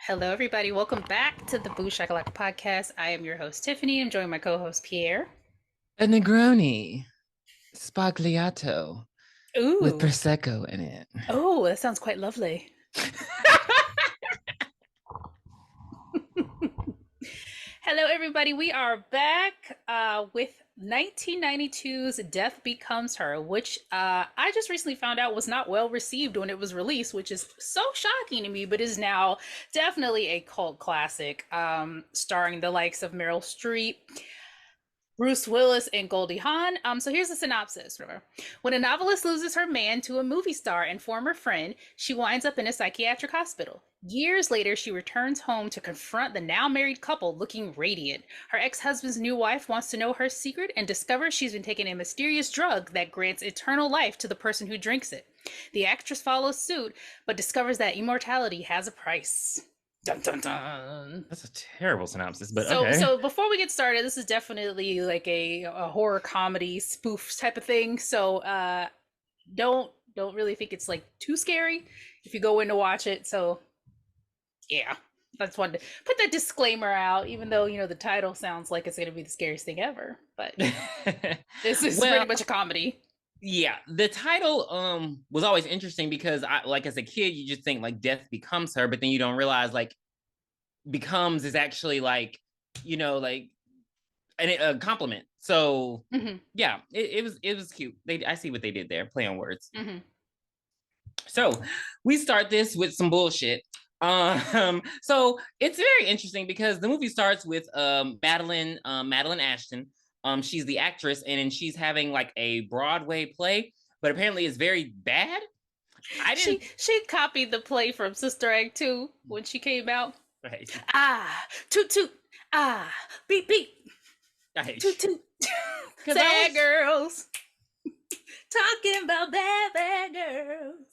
Hello, everybody. Welcome back to the Booshakalaka podcast. I am your host, Tiffany. I'm joined by my co-host, Pierre. A Negroni Spagliato Ooh. with Prosecco in it. Oh, that sounds quite lovely. Hello, everybody. We are back with 1992's Death Becomes Her, which I just recently found out was not well received when it was released, which is so shocking to me, but is now definitely a cult classic, starring the likes of Meryl Streep, Bruce Willis, and Goldie Hawn. So here's the synopsis. Remember, when a novelist loses her man to a movie star and former friend, she winds up in a psychiatric hospital. Years later, she returns home to confront the now married couple looking radiant. Her ex-husband's new wife wants to know her secret and discovers she's been taking a mysterious drug that grants eternal life to the person who drinks it. The actress follows suit, but discovers that immortality has a price. Dun, dun, dun. That's a terrible synopsis, but so, okay. So before we get started, this is definitely like a horror comedy spoof type of thing. So don't really think it's like too scary if you go in to watch it. So yeah, I just wanted to put that disclaimer out, even though, you know, the title sounds like it's going to be the scariest thing ever. But this is pretty much a comedy. Yeah, the title was always interesting because like as a kid, you just think like Death Becomes Her, but then you don't realize like becomes is actually like, you know, like a compliment. So yeah, it was cute. I see what they did there, play on words. So we start this with some bullshit. So it's very interesting because the movie starts with Madeline Ashton. She's the actress, and she's having like a Broadway play, but apparently it's very bad. She copied the play from Sister Act 2 when she came out. Right. Toot toot, beep beep. Toot toot. Sad girls talking about bad girls.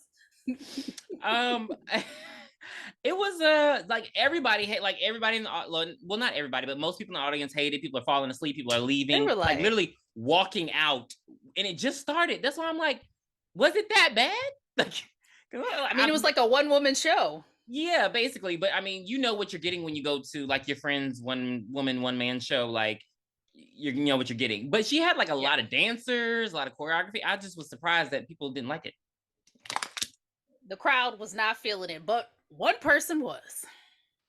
It was like everybody like everybody in the well, not everybody, but most people in the audience hated. People are falling asleep. People are leaving. They were like literally walking out, and it just started. That's why I'm like, was it that bad? Like, I mean, it was like a one-woman show. Yeah, basically. But I mean, you know what you're getting when you go to like your friend's one woman, one man show. Like, you know what you're getting. But she had like a lot of dancers, a lot of choreography. I just was surprised that people didn't like it. The crowd was not feeling it, but one person was.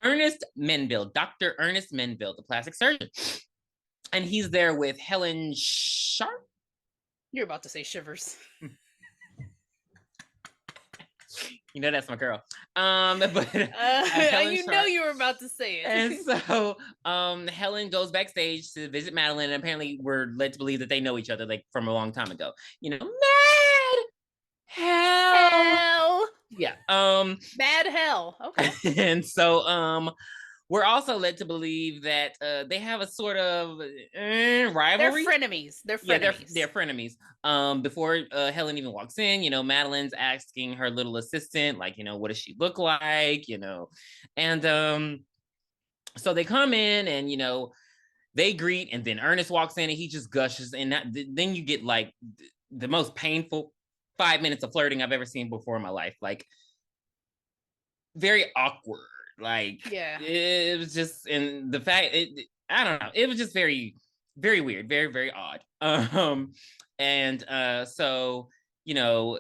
Ernest Menville, Dr. Ernest Menville, the plastic surgeon. And he's there with Helen Sharp. You're about to say Shivers. You know that's my girl. But you Sharp. know you were about to say it. And so Helen goes backstage to visit Madeline, and apparently we're led to believe that they know each other like from a long time ago. You know, hell. Yeah. Bad hell. Okay. And so we're also led to believe that they have a sort of rivalry. They're frenemies. Yeah, they're frenemies. Before Helen even walks in, you know, Madeline's asking her little assistant, like, you know, what does she look like, you know? And so they come in and, you know, they greet, and then Ernest walks in and he just gushes, and then you get like the most painful 5 minutes of flirting I've ever seen before in my life. Like, very awkward. Like, yeah, it was just, and the fact, I don't know, it was just very, very weird, very, very odd. So, you know,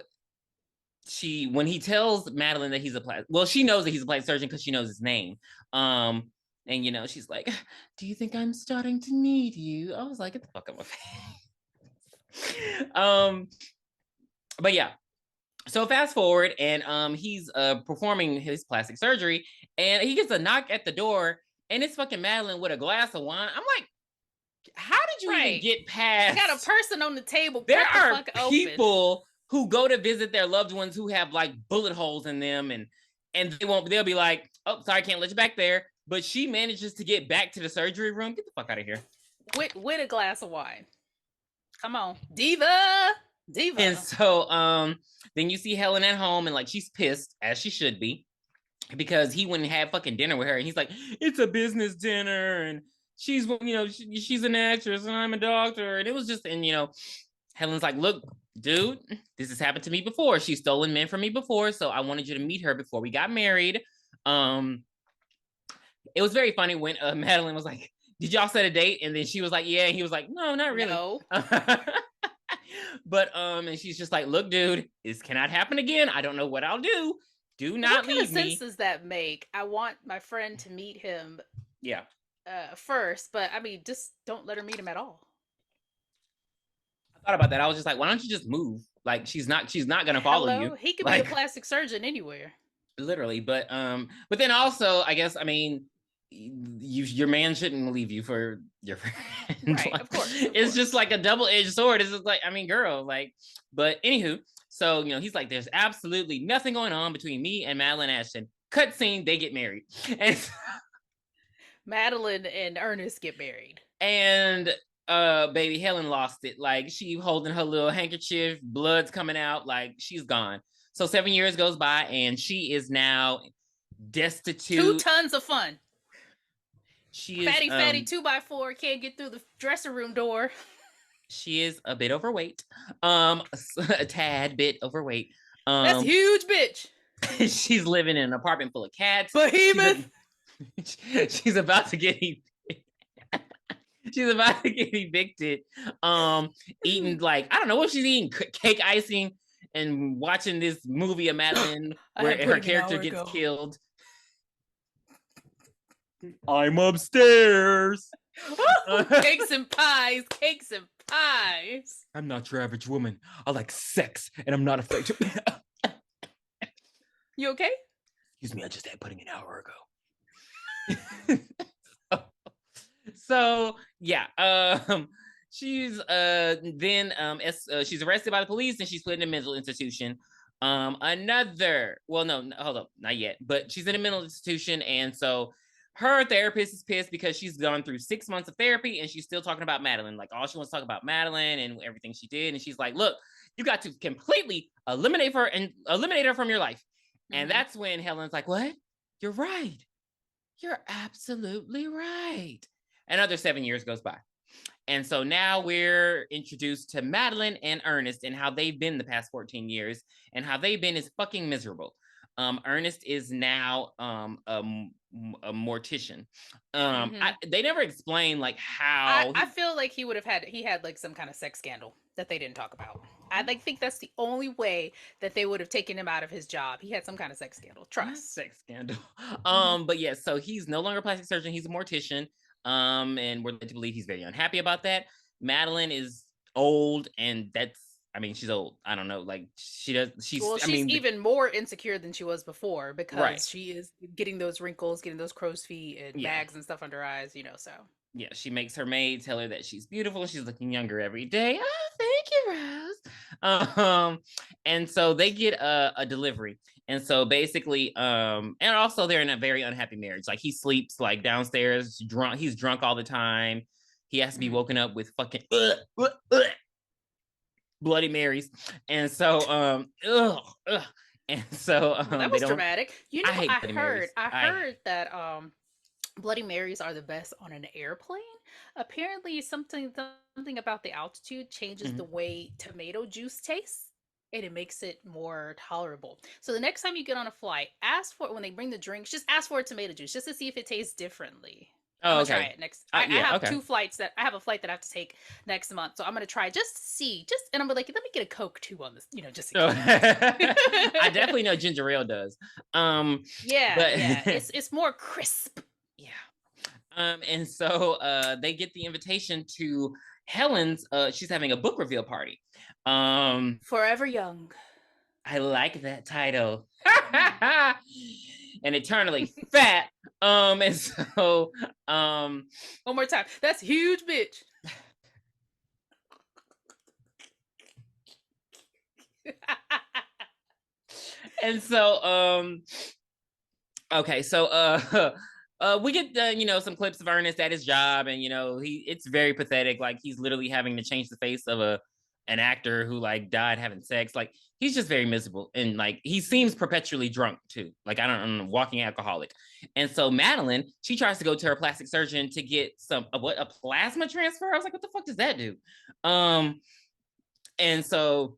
when he tells Madeline that he's she knows that he's a plastic surgeon because she knows his name. And, you know, she's like, do you think I'm starting to need you? I was like, get the fuck out of my face. But yeah. So fast forward, and he's performing his plastic surgery, and he gets a knock at the door, and it's fucking Madeline with a glass of wine. I'm like, how did you even get past? Got a person on the table. There are people who go to visit their loved ones who have like bullet holes in them, and they'll be like, oh, sorry, can't let you back there. But she manages to get back to the surgery room. Get the fuck out of here. With a glass of wine. Come on. Diva. And so then you see Helen at home and like she's pissed, as she should be, because he went and had fucking dinner with her and he's like, it's a business dinner and she's, you know, she's an actress and I'm a doctor. And it was just, and you know, Helen's like, look, dude, this has happened to me before. She's stolen men from me before, so I wanted you to meet her before we got married. It was very funny when Madeline was like, did y'all set a date? And then she was like, yeah. And he was like, no, not really. No. But and she's just like, look, dude, this cannot happen again. I don't know what I'll do. Do not leave me. What kind of sense does that make? I want my friend to meet him. Yeah. First, but I mean, just don't let her meet him at all. I thought about that. I was just like, why don't you just move? Like, she's not gonna follow you. He could like, be a plastic surgeon anywhere. Literally, but then also, I guess, I mean, your man shouldn't leave you for your friend. Right, like, of course. It's just like a double-edged sword. It's just like, I mean, girl, like, but anywho, so you know, he's like, there's absolutely nothing going on between me and Madeline Ashton. Cut scene, they get married. And Madeline and Ernest get married. And baby Helen lost it. Like, she holding her little handkerchief, blood's coming out, like she's gone. So 7 years goes by and she is now destitute. 2 tons of fun. She is fatty 2x4, can't get through the dressing room door. She is a bit overweight. A tad bit overweight. That's huge, bitch. She's living in an apartment full of cats. Behemoth. She's about to get She's about to get evicted. Eating, like, I don't know what she's eating, cake icing, and watching this movie of Madeline where her character gets killed. I'm upstairs. Cakes and pies. I'm not your average woman. I like sex, and I'm not afraid to. You okay? Excuse me, I just had pudding an hour ago. So yeah, she's she's arrested by the police and she's put in a mental institution. Hold up, not yet, but she's in a mental institution, and so her therapist is pissed because she's gone through 6 months of therapy and she's still talking about Madeline. Like, all she wants to talk about Madeline and everything she did, and she's like, look, you got to completely eliminate her from your life. Mm-hmm. And that's when Helen's like, what? You're right. You're absolutely right. Another 7 years goes by. And so now we're introduced to Madeline and Ernest and how they've been the past 14 years, and how they've been is fucking miserable. Ernest is now a mortician. They never explain like how. I feel like he had like some kind of sex scandal that they didn't talk about. I think that's the only way that they would have taken him out of his job. He had some kind of sex scandal. Trust. Sex scandal. But yeah, so he's no longer a plastic surgeon. He's a mortician. And we're led to believe he's very unhappy about that. Madeline is old, and she's old. I don't know. Like, she's even more insecure than she was before, because she is getting those wrinkles, getting those crow's feet and bags and stuff under her eyes, you know, so. Yeah, she makes her maid tell her that she's beautiful. She's looking younger every day. Oh, thank you, Rose. And so they get a delivery. And so basically, and also they're in a very unhappy marriage. Like, he sleeps like downstairs, drunk. He's drunk all the time. He has to be woken up with fucking Bloody Marys. And so, and so that was dramatic. You know, I heard that Bloody Marys are the best on an airplane. Apparently, something about the altitude changes the way tomato juice tastes, and it makes it more tolerable. So the next time you get on a flight, ask for, when they bring the drinks, just ask for a tomato juice, just to see if it tastes differently. I'm gonna try it next. I have 2 flights I have a flight that I have to take next month, so I'm gonna try just to see. And I'm like, let me get a Coke too on this, just. I definitely know ginger ale does. It's more crisp. Yeah. And so they get the invitation to Helen's. She's having a book reveal party. Forever Young. I like that title. And eternally fat. And so one more time. That's huge, bitch. And so okay, so We get some clips of Ernest at his job, and it's very pathetic. Like he's literally having to change the face of an actor who like died having sex. Like he's just very miserable, and like he seems perpetually drunk too. Like I'm a walking alcoholic. And so Madeline, she tries to go to her plastic surgeon to get a plasma transfer. I was like, what the fuck does that do? And so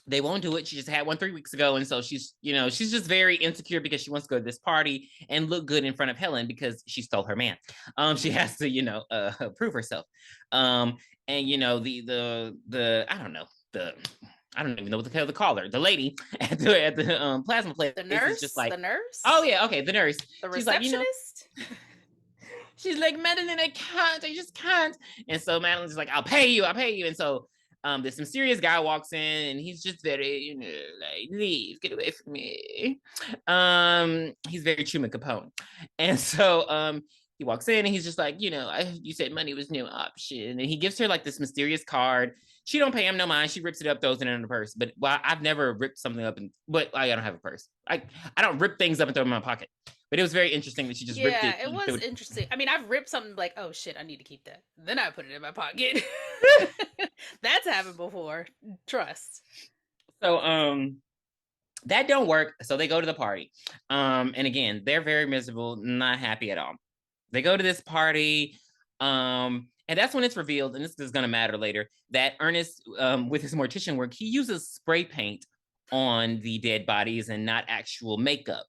they won't do it. She just had one 3 weeks ago. And so she's just very insecure because she wants to go to this party and look good in front of Helen because she stole her man. She has to, prove herself. And I don't even know what the hell to call her. The lady at the plasma place is just like the nurse. Oh yeah, okay, the nurse. The She's like, receptionist. she's like, Madeline, I can't, I just can't. And so Madeline's like, I'll pay you. And so this mysterious guy walks in and he's just very, like, leave, get away from me. He's very Truman Capone. And so he walks in and he's just like, you said money was no option. And he gives her like this mysterious card. She don't pay him no mind. She rips it up, throws it in her purse. But I've never ripped something up, but I don't have a purse. I don't rip things up and throw them in my pocket. But it was very interesting that she just ripped it. Yeah, it was interesting. I mean, I've ripped something like, oh shit, I need to keep that. Then I put it in my pocket. That's happened before. Trust. So that don't work. So they go to the party. And again, they're very miserable, not happy at all. They go to this party. And that's when it's revealed, and this is going to matter later, that Ernest, with his mortician work, he uses spray paint on the dead bodies and not actual makeup,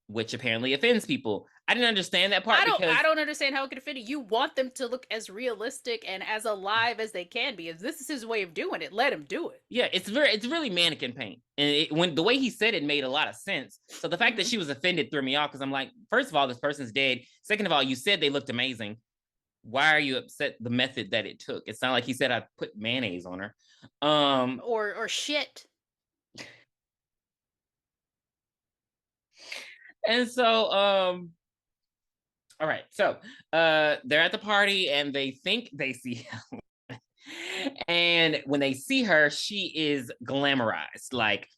which apparently offends people. I didn't understand that part. I don't understand how it could offend you. You want them to look as realistic and as alive as they can be. If this is his way of doing it, let him do it. Yeah, it's really mannequin paint, and when the way he said it made a lot of sense. So the fact that she was offended threw me off because I'm like, first of all, this person's dead. Second of all, you said they looked amazing. Why are you upset the method that it took? It's not like he said I put mayonnaise on her. Or shit. And so all right. So they're at the party and they think they see Helen. And when they see her, she is glamorized, like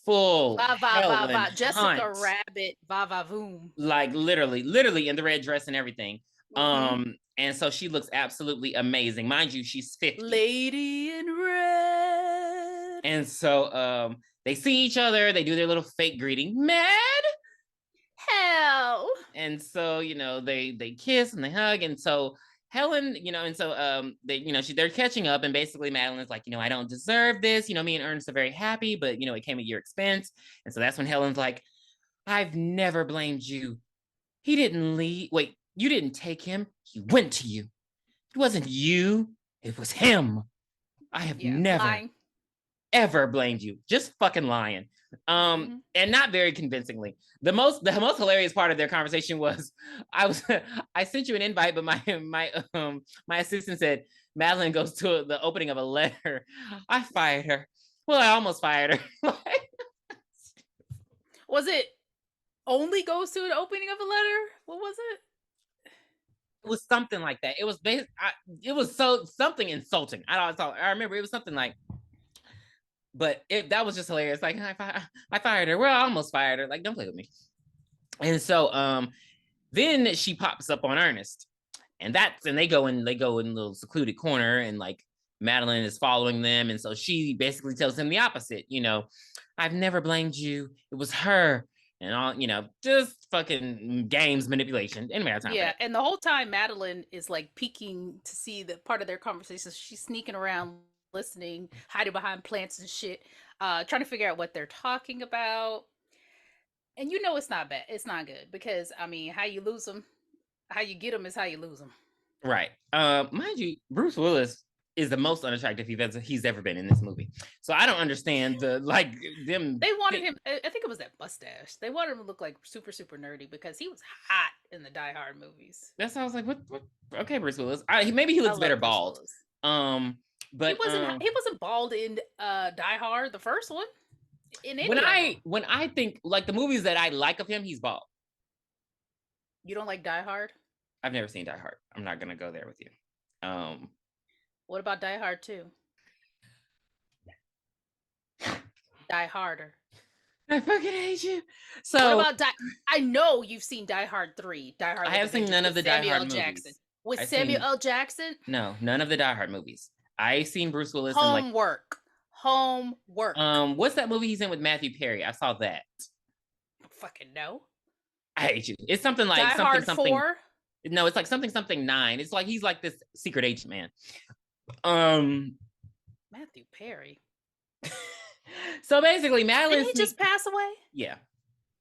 full va, va, Helen va, va. Jessica Hunt. Rabbit, va va voom. Like literally in the red dress and everything. And so she looks absolutely amazing. Mind you, she's 50. Lady in red. And so they see each other, they do their little fake greeting. Mad? Hell. And so, they kiss and they hug. And so Helen, they're catching up, and basically Madeline is like, I don't deserve this. Me and Ernest are very happy, but it came at your expense. And so that's when Helen's like, I've never blamed you. He didn't leave. Wait, you didn't take him. He went to you. It wasn't you. It was him. I have never, ever blamed you. Just fucking lying. And not very convincingly. The most hilarious part of their conversation was I sent you an invite, but my assistant said Madeline goes to the opening of a letter. I fired her. Well, I almost fired her. Was it only goes to an opening of a letter? What was it? It was something like that. It was something insulting. I remember it was something like, but that was just hilarious. Like I fired her. Well, I almost fired her. Like, don't play with me. And so then she pops up on Ernest, and they go in a little secluded corner, and like Madeline is following them, and so she basically tells him the opposite. I've never blamed you. It was her. And all, just fucking games, manipulation. Anyway, that's not bad. And the whole time Madeline is like peeking to see the part of their conversations. She's sneaking around, listening, hiding behind plants and shit, trying to figure out what they're talking about. And it's not bad. It's not good because how you lose them, how you get them is how you lose them. Right. Mind you, Bruce Willis is the most unattractive he's ever been in this movie. So I don't understand them. They wanted him. I think it was that mustache. They wanted him to look like super, super nerdy because he was hot in the Die Hard movies. That sounds like what? Okay, Bruce Willis. Maybe he looks better bald. But he wasn't bald in Die Hard, the first one. When I think like the movies that I like of him, he's bald. You don't like Die Hard? I've never seen Die Hard. I'm not gonna go there with you. What about Die Hard 2? Die Harder. I fucking hate you. What So about I know you've seen Die Hard 3, Die Hard I with have a seen Vengeance none of with the Die Samuel Hard L. Jackson. movies. With I've Samuel seen L. Jackson? no, none of the Die Hard movies. I've seen Bruce Willis in like Homework. Homework. what's that movie he's in with Matthew Perry? I saw that. Fucking no. I hate you. It's something like Die something Hard something. 4? No, it's like something something 9. It's like he's like this secret agent man. Um Matthew Perry. so basically Didn't he just pass away? Yeah.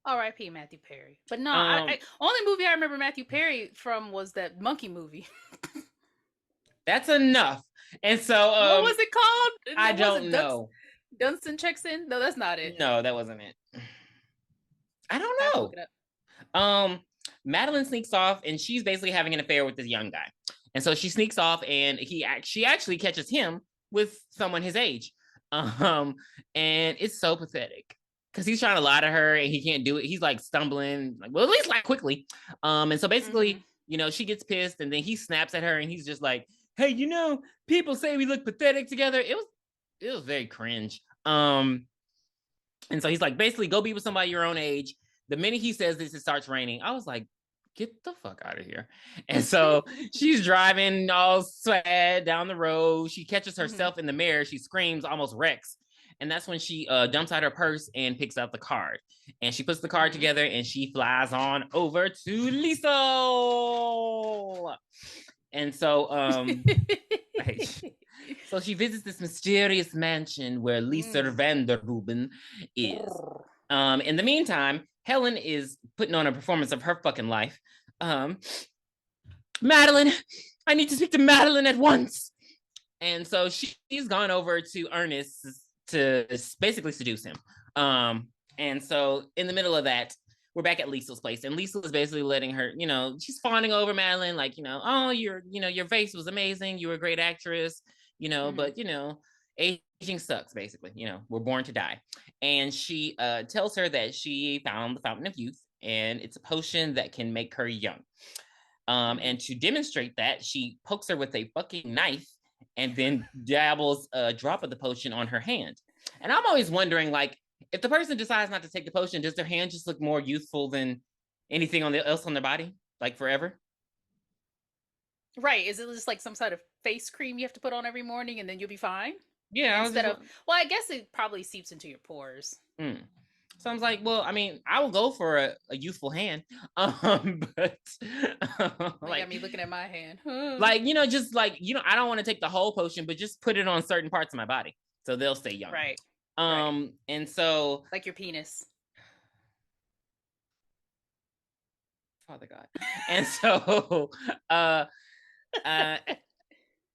R.I.P. Matthew Perry. But no, only movie I remember Matthew Perry from was that monkey movie. That's enough. And so what was it called? I don't know. Dunstan Checks In? No, that's not it. No, that wasn't it. I don't know. Madeline sneaks off and she's basically having an affair with this young guy. And so she sneaks off and she actually catches him with someone his age. And it's so pathetic because he's trying to lie to her and he can't do it. He's like stumbling, like, well, at least like quickly. And so basically, she gets pissed and then he snaps at her and he's just like, hey, people say we look pathetic together. It was very cringe. And so he's like, basically, go be with somebody your own age. The minute he says this, it starts raining. I was like, get the fuck out of here. And so she's driving all sad down the road. She catches herself in the mirror. She screams, almost wrecks. And that's when she dumps out her purse and picks out the card. And she puts the card together and she flies on over to Lisa. And so so she visits this mysterious mansion where Lisa Vanderruben is. In the meantime, Helen is putting on a performance of her fucking life. Madeline, I need to speak to Madeline at once. And so she's gone over to Ernest to basically seduce him. And so in the middle of that, we're back at Lisa's place, and Lisa is basically letting her, she's fawning over Madeline, like, oh, your face was amazing, you were a great actress, but aging sucks, basically. We're born to die. And she tells her that she found the Fountain of Youth, and it's a potion that can make her young. And to demonstrate that, she pokes her with a fucking knife, and then dabbles a drop of the potion on her hand. And I'm always wondering, like, if the person decides not to take the potion, does their hand just look more youthful than anything else on their body, like forever? Right. Is it just like some sort of face cream you have to put on every morning and then you'll be fine? Yeah. Well, I guess it probably seeps into your pores. So I was like, well, I mean, I will go for a youthful hand. But like me looking at my hand. Like, just like, I don't want to take the whole potion, but just put it on certain parts of my body so they'll stay young. Right. And so like your penis. Father God. And so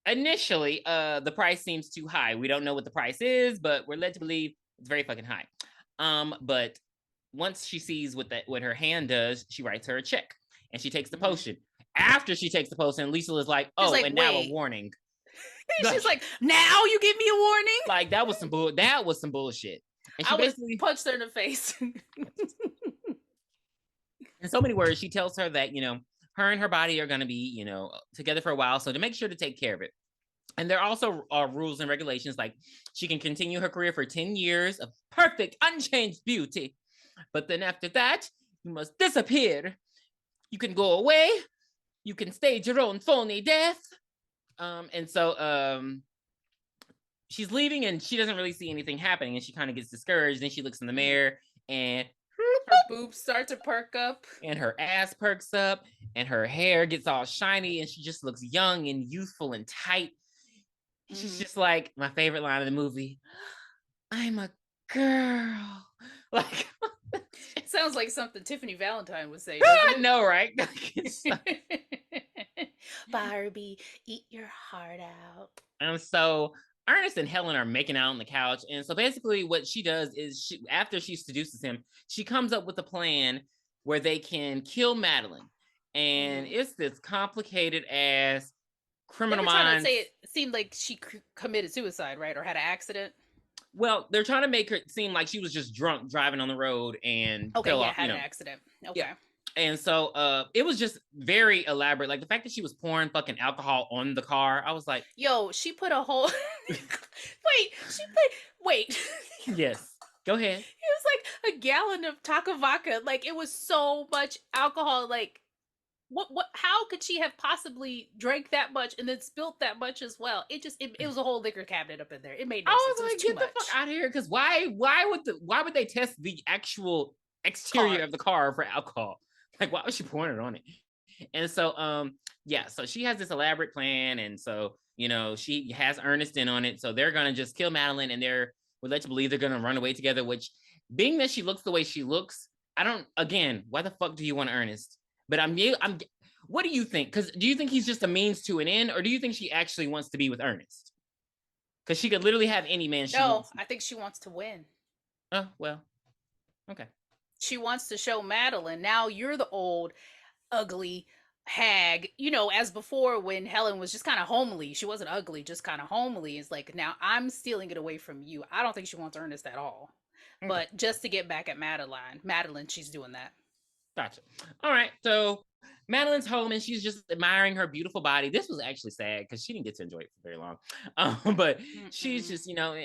initially the price seems too high. We don't know what the price is, but we're led to believe it's very fucking high. But once she sees what her hand does, she writes her a check and she takes the potion. After she takes the potion, Lisa is like, oh, and now a warning. She's like, now you give me a warning? Like, that was some bullshit. And she basically punched her in the face. In so many words, she tells her that, her and her body are going to be, together for a while. So to make sure to take care of it. And there also are rules and regulations, like she can continue her career for 10 years of perfect, unchanged beauty. But then after that, you must disappear. You can go away. You can stage your own phony death. And so she's leaving and she doesn't really see anything happening. And she kind of gets discouraged. Then she looks in the mirror and her boobs start to perk up. And her ass perks up. And her hair gets all shiny. And she just looks young and youthful and tight. She's just like, my favorite line of the movie, I'm a girl. Like, sounds like something Tiffany Valentine would say. I know, right? Barbie, eat your heart out. And so Ernest and Helen are making out on the couch. And so basically what she does is after she seduces him, she comes up with a plan where they can kill Madeline. And it's this complicated ass criminal minds. Say it seemed like she committed suicide, right? Or had an accident. Well, they're trying to make her seem like she was just drunk driving on the road and had an accident. Okay. Yeah. And so it was just very elaborate. Like the fact that she was pouring fucking alcohol on the car, I was like, yo, she put a whole wait. Yes. Go ahead. He was like, a gallon of taco vodka. Like, it was so much alcohol. Like, what how could she have possibly drank that much and then spilt that much as well? It was a whole liquor cabinet up in there. It made no I sense. It was was like, too get the much. fuck out of here. Because why would they test the actual exterior Car. of the car for alcohol? Like, why was she pouring it on it? And so, yeah, so she has this elaborate plan, and so she has Ernest in on it. So they're gonna just kill Madeline, and would let you believe they're gonna run away together. Which, being that she looks the way she looks, I don't. Again, why the fuck do you want Ernest? But I'm. What do you think? Because do you think he's just a means to an end, or do you think she actually wants to be with Ernest? Because she could literally have any man she wants. No, I think she wants to win. Oh, well, okay. She wants to show Madeline, now you're the old, ugly hag. As before when Helen was just kind of homely. She wasn't ugly, just kind of homely. It's like, now I'm stealing it away from you. I don't think she wants Ernest at all. Okay. But just to get back at Madeline, she's doing that. Gotcha. All right, so Madeline's home and she's just admiring her beautiful body. This was actually sad because she didn't get to enjoy it for very long. But she's just, I don't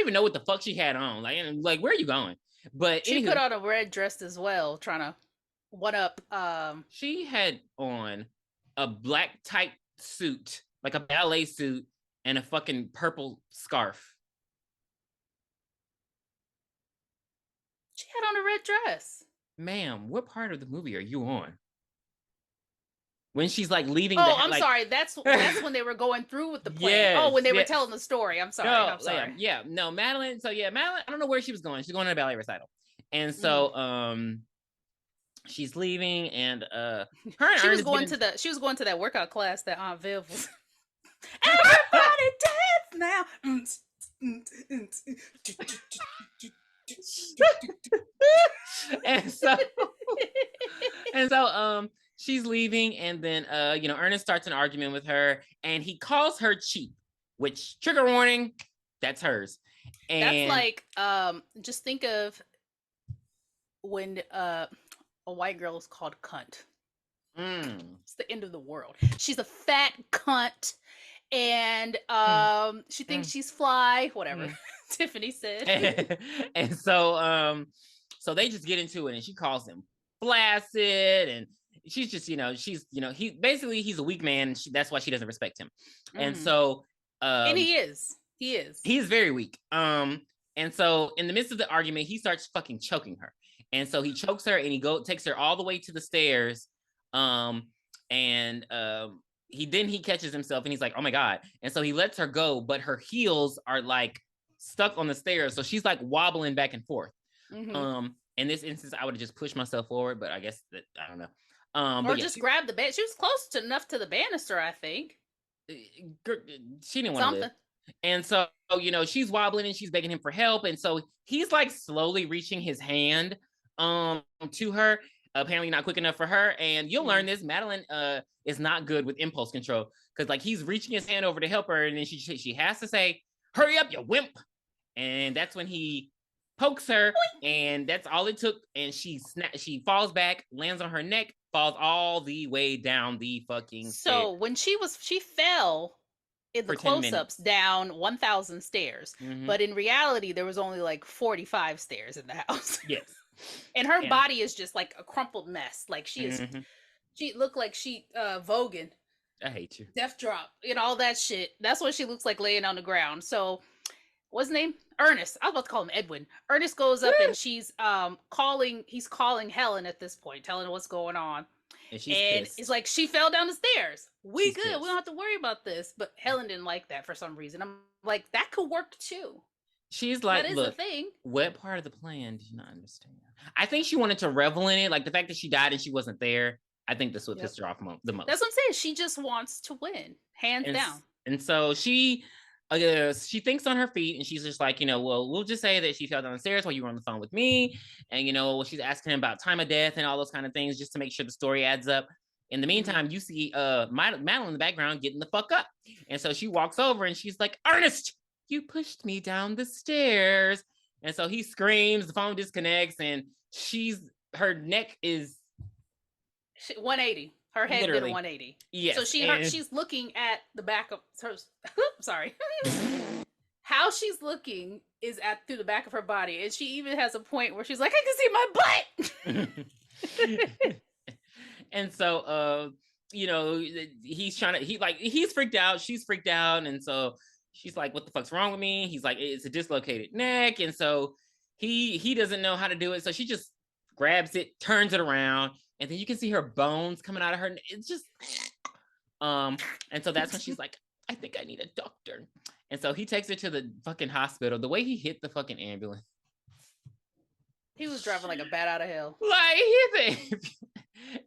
even know what the fuck she had on. Like where are you going? But she put on a red dress as well, trying to one up. She had on a black tight suit, like a ballet suit, and a fucking purple scarf. She had on a red dress. Ma'am, what part of the movie are you on? When she's like leaving. I'm sorry. That's when they were going through with the plan. Yes, when they were telling the story. I'm sorry. I'm sorry. No, Madeline. So Madeline. I don't know where she was going. She's going to a ballet recital, and so she's leaving, and she was going to that workout class that Aunt Viv was. Everybody dance now. and so she's leaving, and then Ernest starts an argument with her, and he calls her cheap, which, trigger warning, that's hers. And that's like just think of when a white girl is called cunt. It's the end of the world. She's a fat cunt, and she thinks she's fly, whatever Tiffany said. And so they just get into it, and she calls him flaccid, and she's just he's a weak man, and that's why she doesn't respect him. And so and he is very weak. And so in the midst of the argument, he starts fucking choking her, and so he chokes her, and he takes her all the way to the stairs, he catches himself, and he's like, oh my God. And so he lets her go, but her heels are like stuck on the stairs, so she's like wobbling back and forth. In this instance, I would have just pushed myself forward, but I guess that I don't know. Or just grab the bed. She was close enough to the banister, I think. She didn't want to live. And so, she's wobbling, and she's begging him for help. And so he's like slowly reaching his hand to her, apparently not quick enough for her. And you'll learn this. Madeline is not good with impulse control, because like he's reaching his hand over to help her, and then she has to say, hurry up, you wimp. And that's when he pokes her, and that's all it took. And she falls back, lands on her neck, falls all the way down the fucking stairs. So when she fell in the close-ups down 1,000 stairs, but in reality there was only like 45 stairs in the house. Yes. And her body is just like a crumpled mess. Like she looked like she voguing. I hate you. Death drop and all that shit. That's what she looks like laying on the ground. So what's his name? Ernest. I was about to call him Edwin. Ernest goes up and he's calling Helen at this point, telling her what's going on. And it's like, she fell down the stairs. She's good. Pissed. We don't have to worry about this. But Helen didn't like that for some reason. I'm like, that could work too. She's like, that is look, a thing. What part of the plan do you not understand? I think she wanted to revel in it. Like the fact that she died and she wasn't there. I think this would piss her off the most. That's what I'm saying. She just wants to win, hands down. And so she thinks on her feet, and she's just like, well, we'll just say that she fell down the stairs while you were on the phone with me. And, she's asking him about time of death and all those kind of things just to make sure the story adds up. In the meantime, you see Madeline in the background getting the fuck up. And so she walks over, and she's like, Ernest, you pushed me down the stairs. And so he screams, the phone disconnects, and her neck is 180. Her head did a 180. Yes. So she's looking at the back of her. Sorry. how she's looking is at through the back of her body, and she even has a point where she's like, I can see my butt. And so he's trying to he's freaked out, she's freaked out, and so she's like, what the fuck's wrong with me? He's like, it's a dislocated neck. And so he doesn't know how to do it, so she just grabs it, turns it around, and then you can see her bones coming out of her. It's just and so that's when she's like, I think I need a doctor. And so he takes her to the fucking hospital. The way he hit the fucking ambulance, he was driving like a bat out of hell. Like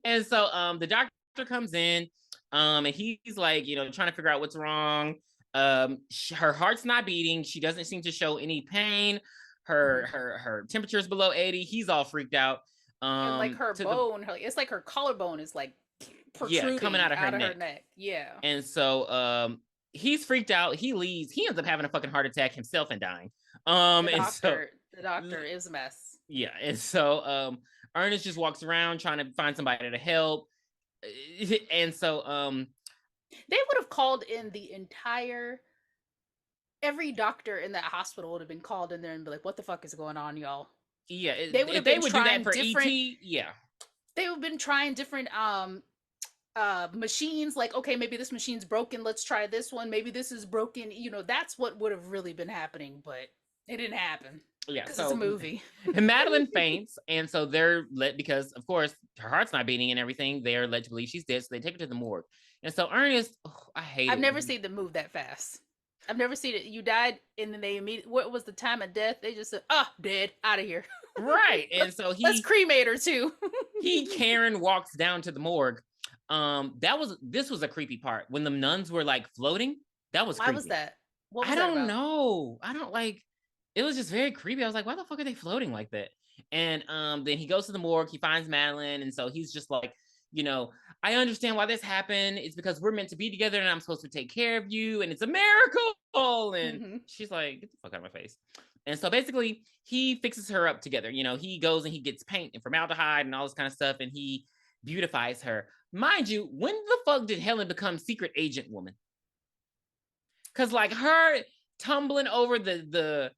and so the doctor comes in, and he's like, trying to figure out what's wrong. Her heart's not beating. She doesn't seem to show any pain. Her temperature is below 80. He's all freaked out. And like her bone, it's like her collarbone is like protruding coming out of her neck. Yeah. And so he's freaked out. He leaves. He ends up having a fucking heart attack himself and dying. The doctor is a mess. Yeah. And so Ernest just walks around trying to find somebody to help. And so they would have called in every doctor in that hospital would have been called in there and be like, what the fuck is going on, y'all? Yeah. They would do that for ET. Yeah. They would have been trying different machines, like, okay, maybe this machine's broken, let's try this one, maybe this is broken, that's what would have really been happening, but it didn't happen. Yeah, because it's a movie. And Madeline faints, and so they're led, because of course her heart's not beating and everything, they're led to believe she's dead, so they take her to the morgue. And so Ernest, I've never seen them move that fast. I've never seen it. You died, and then they immediately, what was the time of death? They just said, dead, out of here. Right. And so let's cremate her too. Karen walks down to the morgue. This was a creepy part when the nuns were like floating. That was creepy. Why was that? I don't know. It was just very creepy. I was like, why the fuck are they floating like that? And then he goes to the morgue, he finds Madeline, and so he's just like, I understand why this happened. It's because we're meant to be together and I'm supposed to take care of you, and it's a miracle. And she's like, get the fuck out of my face. And so basically he fixes her up together. He goes and he gets paint and formaldehyde and all this kind of stuff, and he beautifies her. Mind you, when the fuck did Helen become secret agent woman? Because like her tumbling over the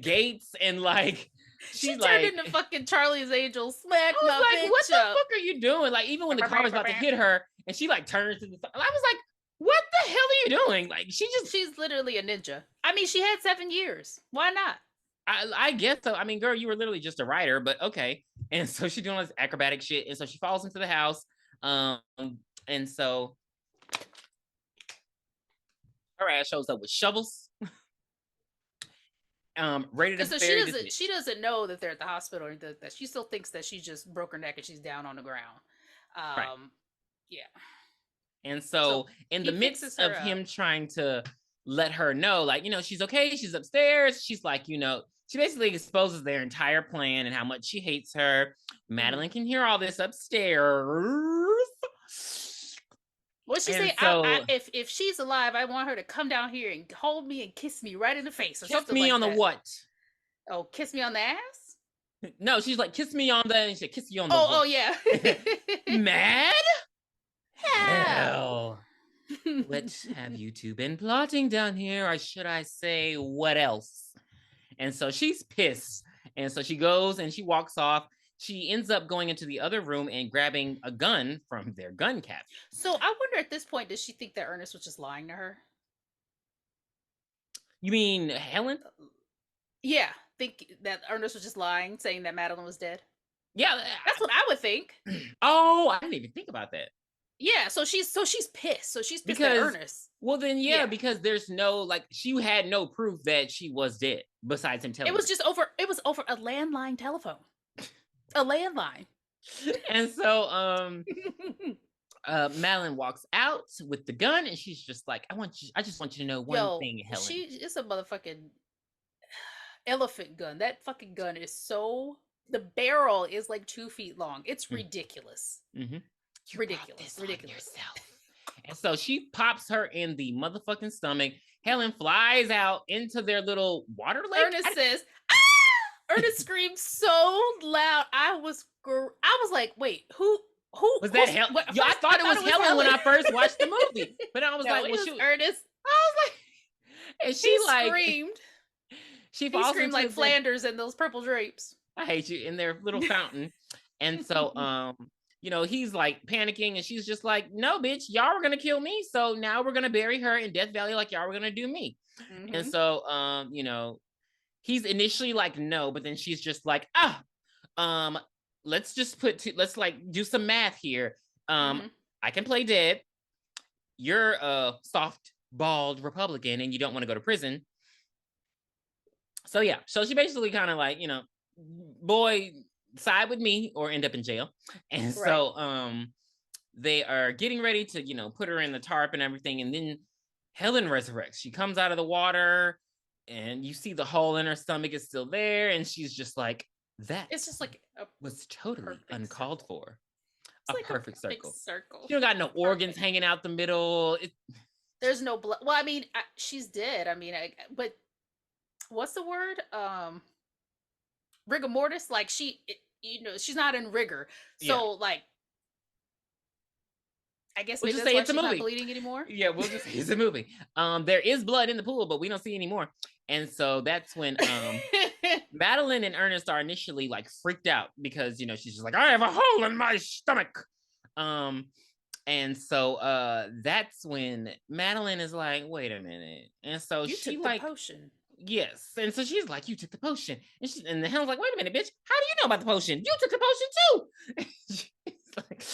gates and like she turned into fucking Charlie's Angel. Smack my bitch what the up. fuck are you doing? Like even when the car was about to hit her and she like turns to the side, I was like, what the hell are you doing? Like she's literally a ninja. I mean, she had 7 years. Why not? I guess so. I mean, girl, you were literally just a writer, but okay. And so she's doing all this acrobatic shit, and so she falls into the house. And so her ass shows up with shovels. Ready to. So she doesn't know that they're at the hospital, or that she still thinks that she just broke her neck and she's down on the ground. Right. Yeah. And so in the midst of him trying to let her know, like, she's okay, she's upstairs, she's like, she basically exposes their entire plan and how much she hates her. Madeline can hear all this upstairs. What'd she say? So, if she's alive, I want her to come down here and hold me and kiss me right in the face, or something like that. Kiss me on the what? Oh, kiss me on the ass? No, she's like, kiss me on the, and she said, kiss you on the Oh, yeah. Mad? Hell. What have you two been plotting down here? Or should I say, what else? And so she's pissed. And so she goes and she walks off. She ends up going into the other room and grabbing a gun from their gun cabinet. So I wonder at this point, does she think that Ernest was just lying to her? You mean Helen? Yeah. Think that Ernest was just lying, saying that Madeline was dead? Yeah. That's what I would think. Oh, I didn't even think about that. Yeah, so she's pissed. So she's pissed at Ernest. Well, then, yeah, because there's no, she had no proof that she was dead besides him telling her. It was over a landline telephone. A landline. And so Madeline walks out with the gun, and she's just like, I just want you to know one thing, Helen. It's a motherfucking elephant gun. That fucking gun is the barrel is like 2 feet long. It's ridiculous. Mm-hmm. Ridiculous. And so she pops her in the motherfucking stomach. Helen flies out into their little water lake. Ernest says, "Ah!" Ernest screamed so loud. I was like, wait, who was that? Helen? I thought it was Helen when I first watched the movie, but I was like, it was Ernest. I was like, and she screamed. She He falls screamed into like Flanders in those purple drapes. I hate you in their little fountain. And so you know, he's like panicking and she's just like, no, bitch, y'all were gonna kill me. So now we're gonna bury her in Death Valley like y'all were gonna do me. Mm-hmm. And so you know, he's initially like, no, but then she's just like, let's just let's like do some math here. I can play dead. You're a soft, bald Republican and you don't want to go to prison. So yeah, so she basically kind of like, you know, boy, side with me or end up in jail. And so they are getting ready to, you know, put her in the tarp and everything. And then Helen resurrects. She comes out of the water and you see the hole in her stomach is still there. And she's just like, that it's just like was totally uncalled for. It's a like perfect a circle. circle. She don't got no organs hanging out the middle. There's no blood. Well, I mean, she's dead. I mean, but what's the word? Rigor mortis. Like you know, she's not in rigor. So like, I guess we'll just say it's a movie. Not bleeding anymore. Yeah, we'll just say it's a movie. There is blood in the pool, but we don't see any more. And so that's when Madeline and Ernest are initially like freaked out because, you know, she's just like, I have a hole in my stomach. And so that's when Madeline is like, wait a minute. And so you she took like the potion. Yes. And so she's like, you took the potion. And the Helen's like, wait a minute, bitch. How do you know about the potion? You took the potion too. She's like,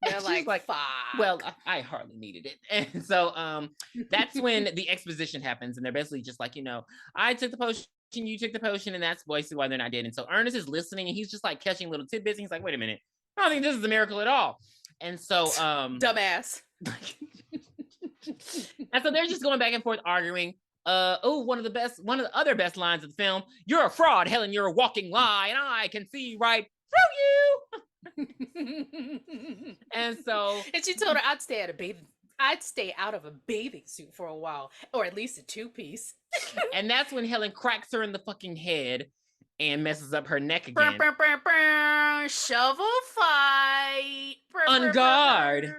they're like, fuck. Well, I hardly needed it. And so that's when the exposition happens. And they're basically just like, you know, I took the potion, you took the potion, and that's basically why they're not dead. And so Ernest is listening and he's just like catching little tidbits. And he's like, wait a minute. I don't think this is a miracle at all. And so dumbass. And so they're just going back and forth arguing. One of the other best lines of the film. You're a fraud, Helen. You're a walking lie, and I can see right through you. And she told her, I'd stay out of a bathing suit for a while, or at least a 2-piece. And that's when Helen cracks her in the fucking head and messes up her neck again. Shovel fight. On guard,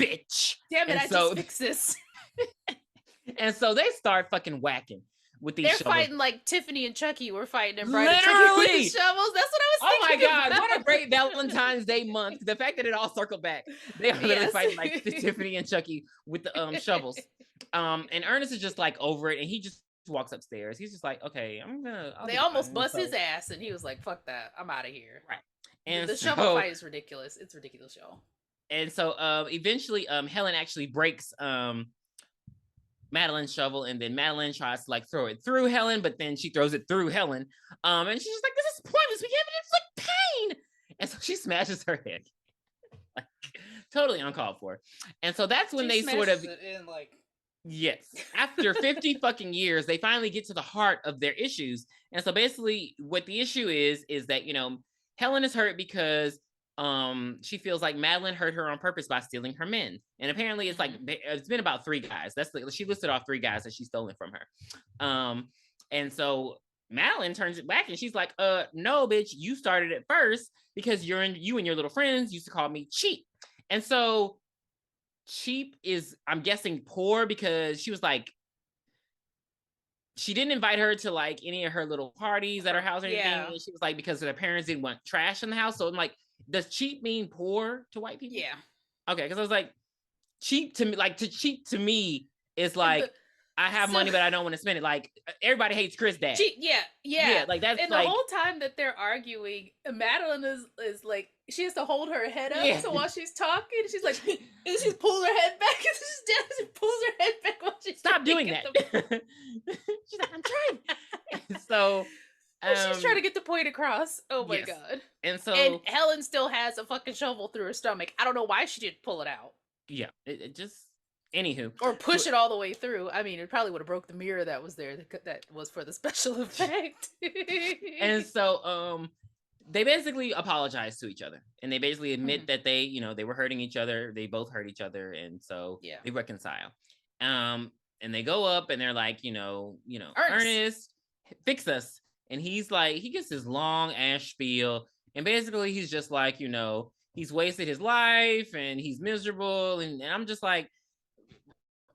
bitch. Damn it! I just fixed this. And so they start fucking whacking with these They're shovels. fighting like Tiffany and Chucky were fighting in Bride Literally! Chucky with the shovels. That's what I was thinking. Oh my God, about. what a great Valentine's Day month. The fact that it all circled back. They are literally fighting like Tiffany and Chucky with the shovels. And Ernest is just like over it and he just walks upstairs. He's just like, okay, they almost bust his ass and he was like, fuck that. I'm out of here. Right. And the shovel fight is ridiculous. It's a ridiculous show. And so eventually Helen actually breaks Madeline's shovel, and then Madeline tries to like throw it through Helen, but then she throws it through Helen. And she's just like, this is pointless. We can't inflict pain. And so she smashes her head. Like, totally uncalled for. And so that's when they sort of yes. After 50 fucking years, they finally get to the heart of their issues. And so basically what the issue is that, you know, Helen is hurt because she feels like Madeline hurt her on purpose by stealing her men. And apparently it's like, it's been about 3 guys. She listed off 3 guys that she's stolen from her. And so Madeline turns it back and she's like, no, bitch, you started it first because you and your little friends used to call me cheap. And so cheap is, I'm guessing, poor because she was like, she didn't invite her to like any of her little parties at her house or anything. Yeah. And she was like, because her parents didn't want trash in the house. So I'm like, does cheap mean poor to white people? Yeah. Okay, because I was like, cheap to me, like cheap to me is like, I have money, but I don't want to spend it. Like everybody hates Chris' dad. Yeah. Like that's and like, the whole time that they're arguing, Madeline is like, she has to hold her head up. Yeah. So while she's talking, she's like, and she's pulling her head back, and she pulls her head back while she's stop doing that. She's like, I'm trying. So. She's trying to get the point across. Oh my God. And Helen still has a fucking shovel through her stomach. I don't know why she didn't pull it out. Yeah. It just, anywho. Or push it all the way through. I mean, it probably would have broke the mirror that was there that was for the special effect. And so, they basically apologize to each other. And they basically admit that they, you know, they were hurting each other. They both hurt each other. And so they reconcile. And they go up and they're like, you know, Ernest, fix us. And he's like, he gets this long ass spiel. And basically he's just like, you know, he's wasted his life and he's miserable. And I'm just like,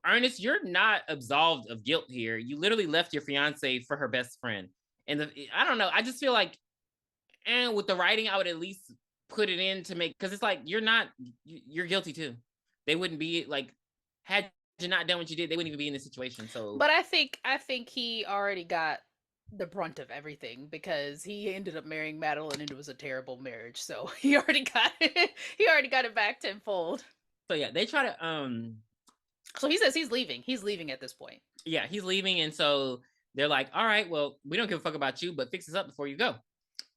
Ernest, you're not absolved of guilt here. You literally left your fiance for her best friend. And I don't know. I just feel like, and with the writing, I would at least put it in to make, because it's like, you're guilty too. They wouldn't be like, had you not done what you did, they wouldn't even be in this situation. So, but I think he already got the brunt of everything because he ended up marrying Madeline and it was a terrible marriage. So he already got it. He already got it back tenfold. So yeah, they try to So he says he's leaving. He's leaving at this point. Yeah, he's leaving, and so they're like, "All right, well, we don't give a fuck about you, but fix this up before you go."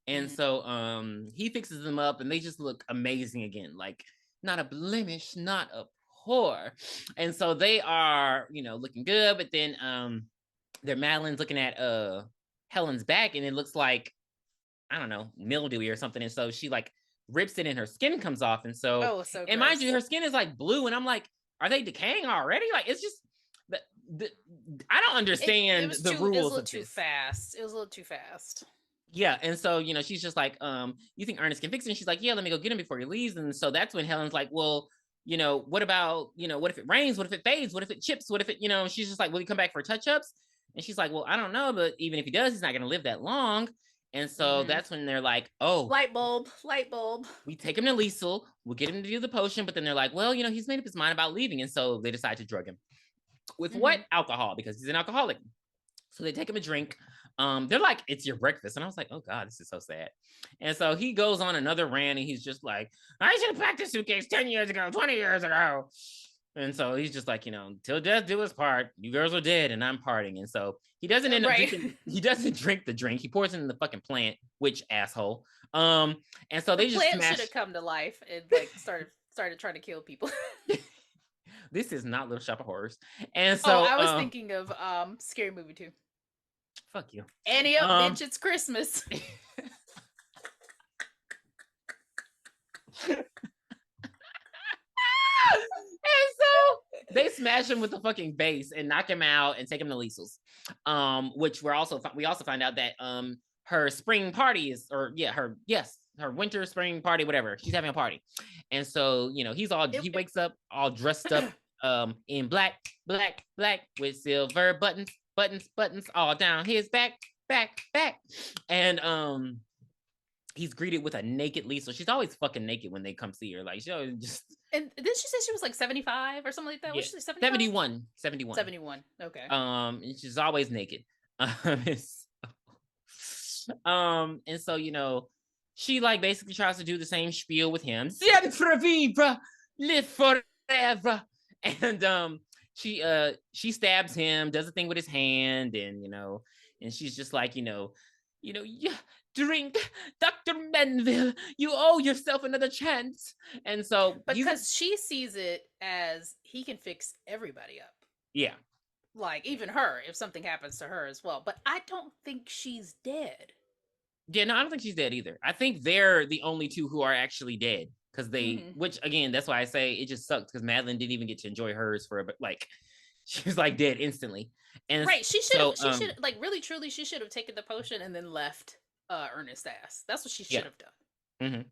And so he fixes them up, and they just look amazing again, like not a blemish, not a pore. And so they are, looking good. But then their Madeline's looking at Helen's back, and it looks like, I don't know, mildewy or something. And so she like rips it, and her skin comes off. And so, and mind you, her skin is like blue, and I'm like, are they decaying already? Like, it's just I don't understand the rules. It was a little too fast. It was a little too fast. Yeah, and so she's just like, you think Ernest can fix it? And she's like, yeah, let me go get him before he leaves. And so that's when Helen's like, well, what about, what if it rains? What if it fades? What if it chips? What if it, she's just like, will he come back for touch-ups? And she's like, well, I don't know, but even if he does, he's not going to live that long. And so that's when they're like, oh, light bulb. We take him to Liesel. We'll get him to do the potion. But then they're like, well, he's made up his mind about leaving. And so they decide to drug him with what? Alcohol, because he's an alcoholic. So they take him a drink. They're like, it's your breakfast. And I was like, oh God, this is so sad. And so he goes on another rant, and he's just like, I should have packed this suitcase 10 years ago, 20 years ago. And so he's just like, till death do us part. You girls are dead and I'm parting. And so he doesn't end up drinking. He doesn't drink the drink. He pours it in the fucking plant, which asshole. And so they just should have come to life and like started trying to kill people. This is not Little Shop of Horrors. And so I was thinking of Scary Movie 2. Fuck you. Annie up, bitch, it's Christmas. And so they smash him with the fucking base and knock him out and take him to Liesel's. Which we also find out that her spring party is, her winter, spring party, whatever. She's having a party. And so, he wakes up all dressed up in black with silver buttons all down his back. And he's greeted with a naked Liesel. She's always fucking naked when they come see her. Like, she always just... And didn't she say she was like 75 or something like that? Yeah. Was she 75? 71. Okay. And she's always naked. And so, she like basically tries to do the same spiel with him. Sempre vivre, live forever. And she stabs him, does a thing with his hand, and and she's just like, yeah, drink, Dr. Menville, you owe yourself another chance. And so, because she sees it as he can fix everybody up. Yeah. Like, even her, if something happens to her as well. But I don't think she's dead. Yeah, no, I don't think she's dead either. I think they're the only two who are actually dead. Because which again, that's why I say it just sucks, because Madeline didn't even get to enjoy hers for a bit. Like, she was like dead instantly. And she should have, like, really truly, she should have taken the potion and then left Ernest's ass. That's what she should have done.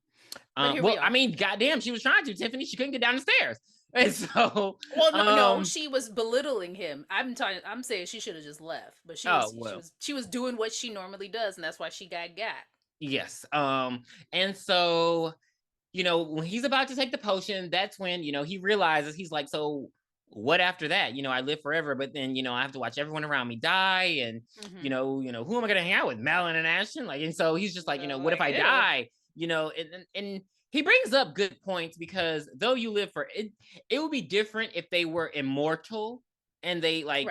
Well, I mean, goddamn, she was trying to, Tiffany. She couldn't get down the stairs. And so, no, she was belittling him. I'm saying she should have just left, but she was doing what she normally does, and that's why she got. Yes. And so, when he's about to take the potion, that's when he realizes, he's like, so what after that? I live forever, but then I have to watch everyone around me die, and who am I gonna hang out with? Malin and Ashton, like, and so he's just like, what if I die? And he brings up good points, because though you live for it, it would be different if they were immortal and they I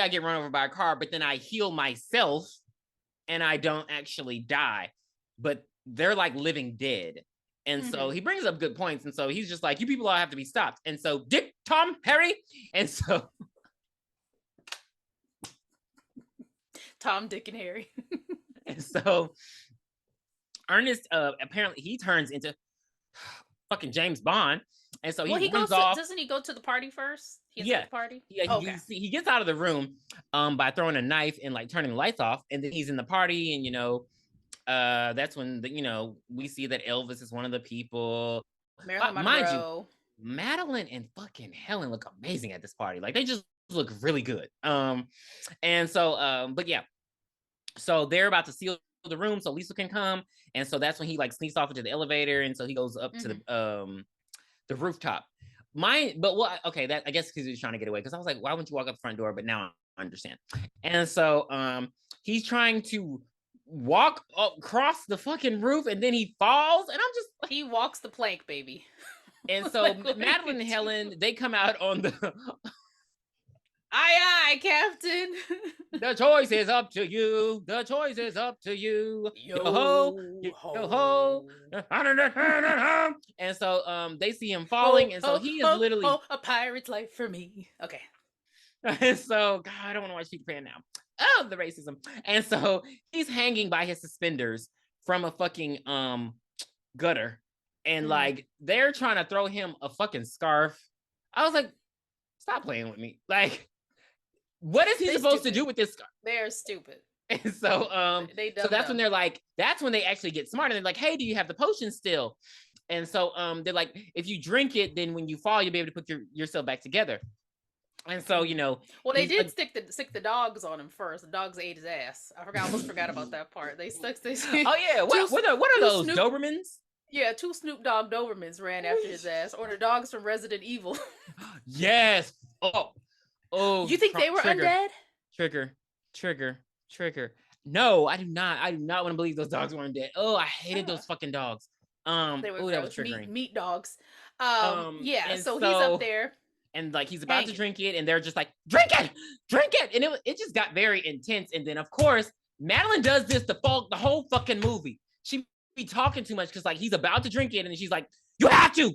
get run over by a car, but then I heal myself and I don't actually die, but they're like living dead. And so he brings up good points. And so he's just like, you people all have to be stopped. And so Dick, Tom, Harry. And so Tom, Dick, and Harry. And so Ernest, apparently he turns into fucking James Bond. And so he runs off. Doesn't he go to the party first? The party? Yeah. Okay. He gets out of the room by throwing a knife and like turning the lights off. And then he's in the party, and that's when we see that Elvis is one of the people. Marilyn Monroe. Madeline and fucking Helen look amazing at this party. Like they just look really good. And so, but yeah, so they're about to seal the room so Lisa can come, and so that's when he like sneaks off into the elevator, and so he goes up to the rooftop. But what? Okay, that I guess because he was trying to get away. Because I was like, why wouldn't you walk up the front door? But now I understand. And so, he's trying to walk across the fucking roof, and then he falls, and I'm just he walks the plank, baby. And so like, Madeline and Helen, they come out on the aye, Captain. The choice is up to you. The choice is up to you. Yo ho, yo ho. And so they see him falling, and so he is literally a pirate's life for me. Okay. And so God, I don't want to watch Peter Pan now. Oh, the racism. And so he's hanging by his suspenders from a fucking gutter. And like they're trying to throw him a fucking scarf. I was like, stop playing with me. Like, what is he supposed to do with this scarf? They're stupid. And so so that's when they're like, that's when they actually get smart, and they're like, hey, do you have the potion still? And so they're like, if you drink it, then when you fall, you'll be able to put yourself back together. And so, you know, well, they did stick the dogs on him first. The dogs ate his ass. I almost forgot about that part. They stuck. Oh yeah, what are those Dobermans? Yeah, 2 Snoop Dogg Dobermans ran after his ass, or the dogs from Resident Evil. Yes. Oh. You think they were undead? Trigger. No, I do not. I do not want to believe those dogs were undead. Oh, I hated those fucking dogs. They were that was triggering. Meat dogs. Yeah. So he's up there. And like he's about to drink it, and they're just like, drink it, and it just got very intense. And then of course Madeline does this the whole fucking movie. She be talking too much because like he's about to drink it, and she's like, you have to,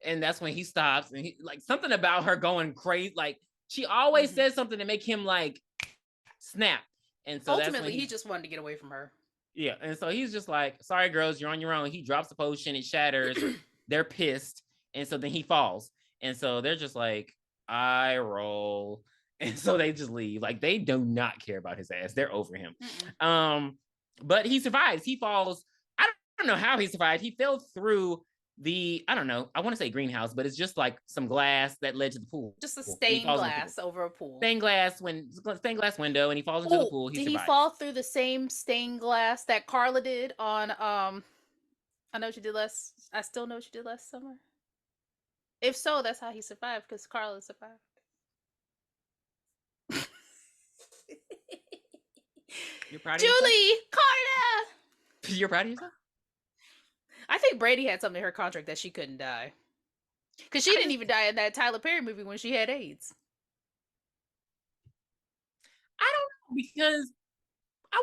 and that's when he stops, and he like something about her going crazy. Like she always says something to make him like snap, and so ultimately he just wanted to get away from her. Yeah, and so he's just like, sorry girls, you're on your own. He drops the potion, it shatters. They're pissed, and so then he falls. And so they're just like, eye roll. And so they just leave. Like they do not care about his ass. They're over him. But he survives. He falls. I don't know how he survived. He fell through I don't know. I want to say greenhouse, but it's just like some glass that led to the pool. Just a stained glass over a pool. Stained glass window, and he falls into the pool. Did he fall through the same stained glass that Carla did on I Know What You Did Last I Still Know What You Did Last Summer? If so, that's how he survived, because Carla survived. You're proud of Julie! Carla! You're proud of yourself? I think Brady had something in her contract that she couldn't die. Because she didn't even die in that Tyler Perry movie when she had AIDS. I don't know, because I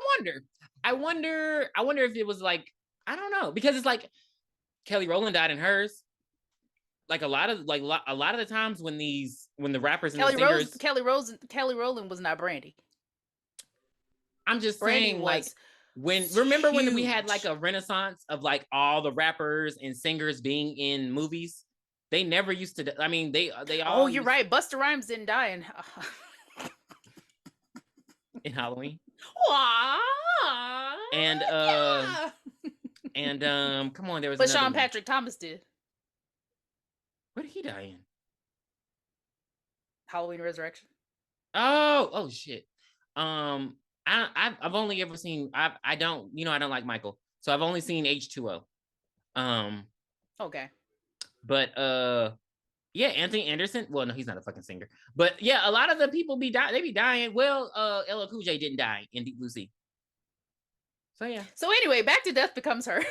wonder if it was like, I don't know, because it's like Kelly Rowland died in hers. Like a lot of the times when the rappers and the singers, Kelly Rowland was not Brandy. I'm just saying, like remember when we had like a renaissance of like all the rappers and singers being in movies? They never used to. I mean, they all. Oh, you're right. Busta Rhymes didn't die in Halloween. And and come on, there was. But Sean Patrick Thomas did. What did he die in? Halloween Resurrection. Oh shit. I've only ever seen. I don't like Michael, so I've only seen H2O. Okay. But yeah, Anthony Anderson. Well, no, he's not a fucking singer. But yeah, a lot of the people be dying. Well, LL Cool J didn't die in Deep Blue Sea. So yeah. So anyway, back to Death Becomes Her.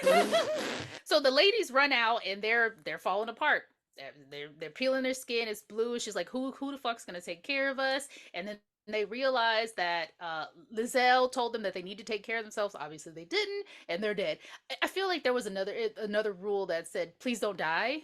So the ladies run out and they're falling apart. They're peeling their skin. It's blue. She's like, who the fuck's gonna take care of us? And then they realize that Lizelle told them that they need to take care of themselves. Obviously they didn't, and they're dead. I feel like there was another rule that said, please don't die.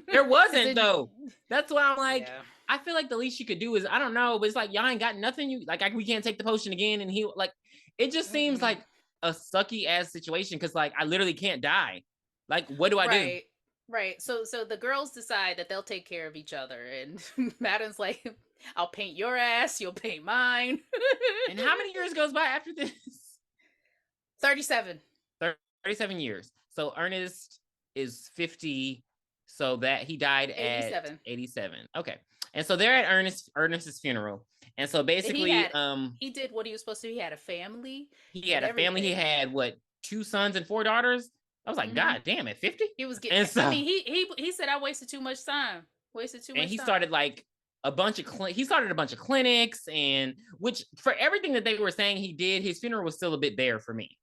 There wasn't though. That's why I'm like, yeah. I feel like the least you could do is, I don't know, but it's like, y'all ain't got nothing. We can't take the potion again, and he like, it just seems like a sucky ass situation, because like I literally can't die. Like, what do I do? Right. So the girls decide that they'll take care of each other, and Madden's like, I'll paint your ass, you'll paint mine. And how many years goes by after this? 37. 37 years. So Ernest is 50, So that he died at 87. 87. Okay. And so they're at Ernest's funeral. And so basically, he did what he was supposed to. He had a family. he had a family. He had what, 2 sons and 4 daughters? I was like, God damn, at 50? He was getting, and so, I mean, he said I wasted too much time. And he started like a bunch of clinics, and which for everything that they were saying he did, his funeral was still a bit bare for me.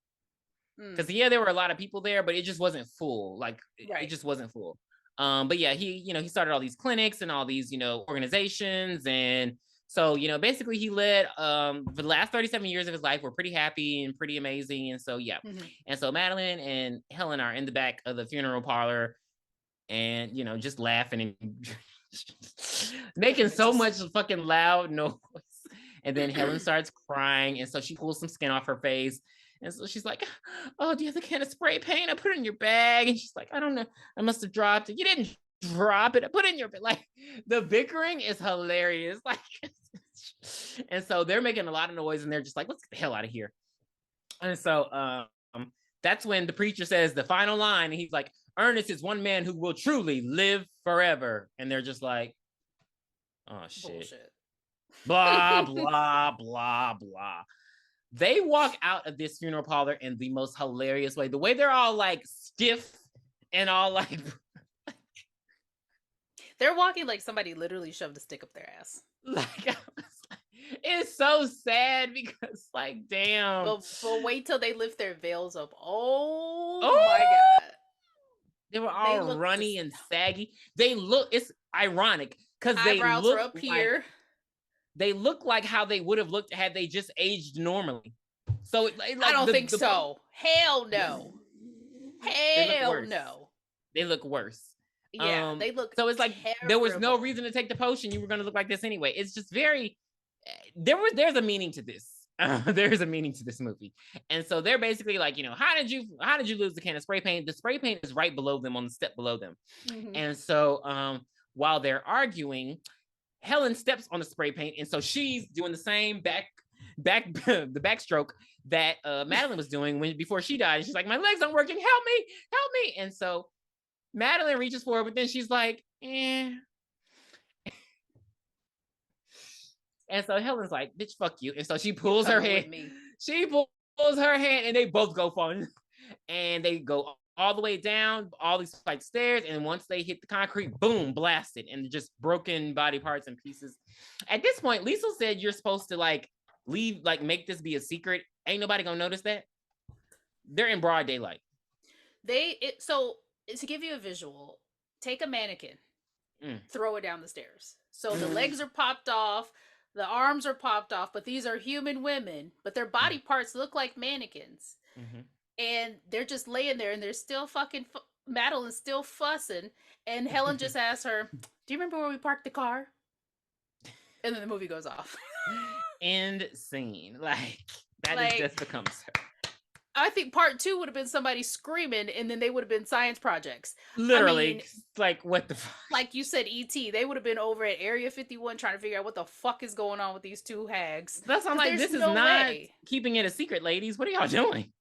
Because there were a lot of people there, but it just wasn't full. Like it just wasn't full. But yeah, he started all these clinics and all these, organizations. And so, basically he led for the last 37 years of his life were pretty happy and pretty amazing. And so, yeah. And so Madeline and Helen are in the back of the funeral parlor and, just laughing and making so much fucking loud noise. And then Helen starts crying. And so she pulls some skin off her face. And so she's like, oh, do you have the can of spray paint? I put it in your bag. And she's like, I don't know. I must have dropped it. You didn't drop it. I put it in your bag. Like, the bickering is hilarious. Like, and so they're making a lot of noise and they're just like, let's get the hell out of here. And so that's when the preacher says the final line. And he's like, Ernest is one man who will truly live forever. And they're just like, oh, shit. Bullshit. Blah, blah, blah, blah. They walk out of this funeral parlor in the most hilarious way. The way they're all like stiff and all like they're walking like somebody literally shoved a stick up their ass. Like, it's so sad because like, damn. But wait till they lift their veils up. Oh my God. They were all runny and saggy. It's ironic because they look up here. They look like how they would have looked had they just aged normally. So I don't think so. Hell no. Hell no. They look worse. Yeah, they look. So it's like terrible. There was no reason to take the potion. You were going to look like this anyway. It's just very. There's a meaning to this. There's a meaning to this movie, and so they're basically like, how did you lose the can of spray paint? The spray paint is right below them, on the step below them, and so while they're arguing, Helen steps on the spray paint, and so she's doing the same the backstroke that Madeline was doing before she died. She's like, my legs aren't working. Help me. And so Madeline reaches forward, but then she's like, eh. And so Helen's like, bitch, fuck you. And so she pulls her hand. She pulls her hand, and they both go falling. And they go all the way down, all these like stairs, and once they hit the concrete, boom, blasted, and just broken body parts and pieces. At this point, Liesl said you're supposed to like leave, like make this be a secret. Ain't nobody gonna notice that. They're in broad daylight. So to give you a visual, take a mannequin, throw it down the stairs. So the legs are popped off, the arms are popped off, but these are human women, but their body parts look like mannequins. And they're just laying there, and they're still fucking Madeline's still fussing, and Helen just asks her, do you remember where we parked the car? And then the movie goes off. End scene. Like, that just becomes her. I think part 2 would have been somebody screaming, and then they would have been science projects. Literally, I mean, like, what the fuck? Like you said, E.T., they would have been over at Area 51 trying to figure out what the fuck is going on with these two hags. That's I'm like, this is not keeping it a secret, ladies. What are y'all doing?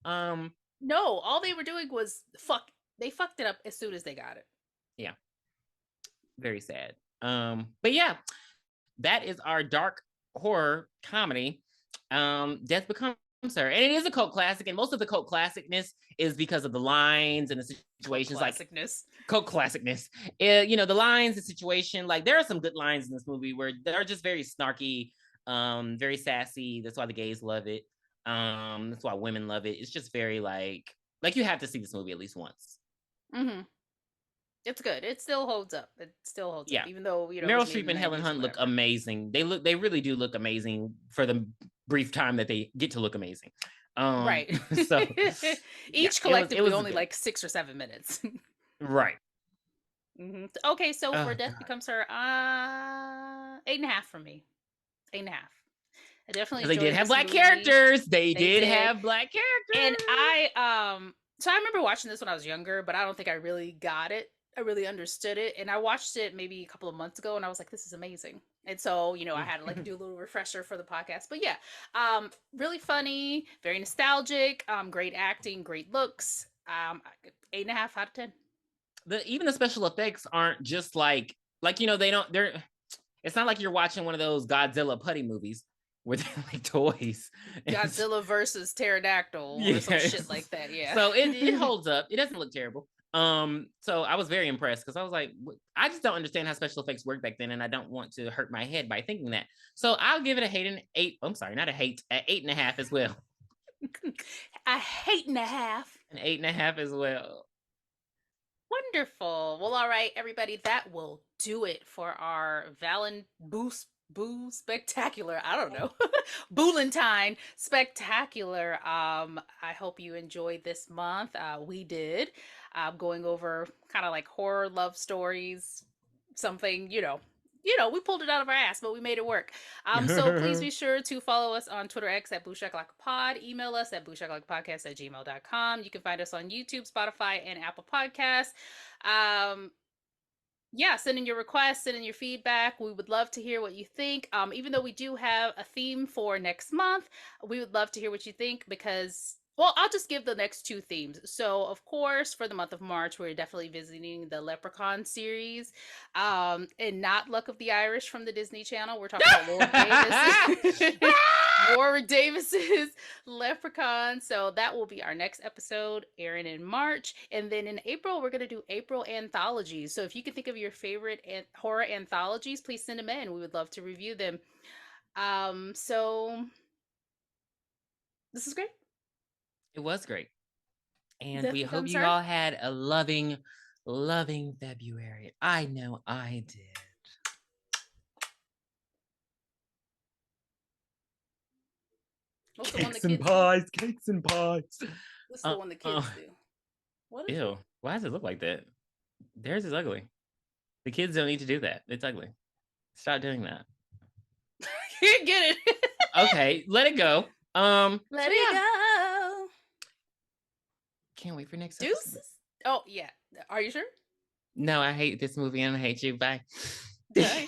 No, all they were doing was they fucked it up as soon as they got it. Yeah. Very sad. But yeah, that is our dark horror comedy. Death Becomes Her. And it is a cult classic, and most of the cult classicness is because of the lines and the situations. Cult classicness. The lines, the situation, like there are some good lines in this movie where they're just very snarky, very sassy. That's why the gays love it. That's why women love it. It's just very like you have to see this movie at least once. It's good. It still holds up. Yeah. Even though Meryl Streep and Helen Hunt look amazing. They really do look amazing for the brief time that they get to look amazing. Right. So each collectively it was only good. Like 6 or 7 minutes. Right. Okay, so for Death Becomes Her, 8.5 for me. 8.5. I definitely they did have black characters. They did have black characters. And I remember watching this when I was younger, but I don't think I really got it. I really understood it. And I watched it maybe a couple of months ago, and I was like, this is amazing. And so, I had to like do a little refresher for the podcast. But yeah, really funny, very nostalgic, great acting, great looks. 8.5 out of 10. even the special effects aren't just like they're it's not like you're watching one of those Godzilla putty movies where they're like toys. Godzilla versus pterodactyl or some shit like that. Yeah. So it holds up. It doesn't look terrible. So I was very impressed because I was like, I just don't understand how special effects work back then, and I don't want to hurt my head by thinking that. So I'll give it a hate and eight. I'm sorry, not a hate, an 8.5 as well. A hate and a half. An 8.5 as well. Wonderful. Well, all right, everybody, that will do it for our Boo spectacular. I don't know. Boolentine spectacular. I hope you enjoyed this month. We did. Going over kind of like horror love stories, something, we pulled it out of our ass, but we made it work. So please be sure to follow us on Twitter X at BOOshakalakapod. Email us at booshakalakapodcast@gmail.com. You can find us on YouTube, Spotify, and Apple Podcasts. Yeah, send in your requests, send in your feedback. We would love to hear what you think. Even though we do have a theme for next month, we would love to hear what you think because, well, I'll just give the next two themes. So, of course, for the month of March, we're definitely visiting the Leprechaun series, and not Luck of the Irish from the Disney Channel. We're talking about Warwick Davis's Leprechaun. So that will be our next episode, airing in March. And then in April, we're going to do April anthologies. So if you can think of your favorite horror anthologies, please send them in. We would love to review them. So this is great. It was great. And Death we hope Becomes you Her. all had a loving February. I know I did. What's the one the Cakes and kids pies, do? cakes and pies. What's the one the kids do? What is Ew. it? Why does it look like that? Theirs is ugly. The kids don't need to do that. It's ugly. Stop doing that. You get it. Okay, let it go. Let it go. Can't wait for next Deuces. episode. Oh yeah. Are you sure? No, I hate this movie and I hate you. Bye. Bye.